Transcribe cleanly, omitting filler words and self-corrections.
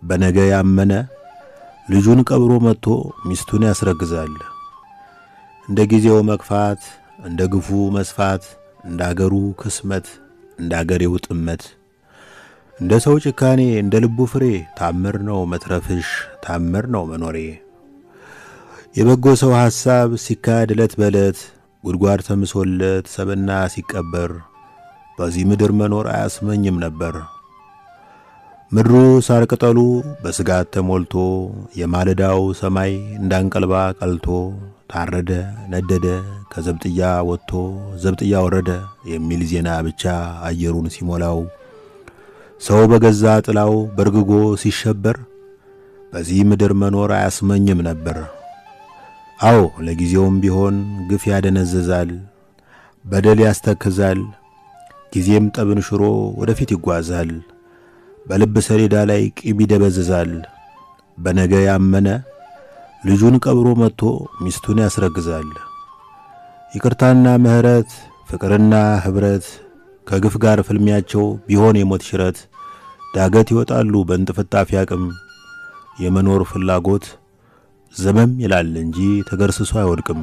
በነገ ያመነ ልጁን ቀብሮ መጥቶ ሚስቱን ያስረግዛል። እንደ ጊዜው መክፋት፣ እንደ ግፉ መስፋት፣ እንደ አገሩ ክስመት፣ እንደ አገሬው ጥመት፣ እንደ ሰው ጭካኔ፣ እንደ ልቡ ፍሬ ታምር ነው መትረፍሽ፣ ታምር ነው መኖሬ። የበጎ ሰው ሐሳብ ሲካድ ዕለት በዕለት ጉድጓድ ተምሶለት ሰብና ሲቀበር በዚህ ምድር መኖር አያስመኝም ነበር። ምድሩ ሳር ቅጠሉ በስጋት ተሞልቶ የማለዳው ሰማይ እንዳንቀልባ ቀልቶ ታረደ ነደደ ከዘብጥያ ወጥቶ ዘብጥያ ወረደ የሚል ዜና ብቻ አየሩን ሲሞላው ሰው በገዛ ጥላው በርግጎ ሲሸበር በዚህ ምድር መኖር አያስመኝም ነበር። አዎ ለጊዜውም ቢሆን ግፍ ያደነዘዛል፣ በደል ያስተክዛል፣ ጊዜም ጠብን ሽሮ ወደፊት ይጓዛል። በልብ ሰሌዳ ላይ ቂም ይደበዝዛል። በነገ ያመነ ልጁን ቀብሮ መጥቶ ሚስቱን ያስረግዛል። ይቅርታና ምህረት፣ ፍቅርና ህብረት ከግፍ ጋር ፍልሚያቸው ቢሆን የሞት ሽረት ዳገት ይወጣሉ በእንጥፍጣፊ አቅም። የመኖር ፍላጎት ዘመም ይላል እንጂ ተገርስሶ አይወድቅም።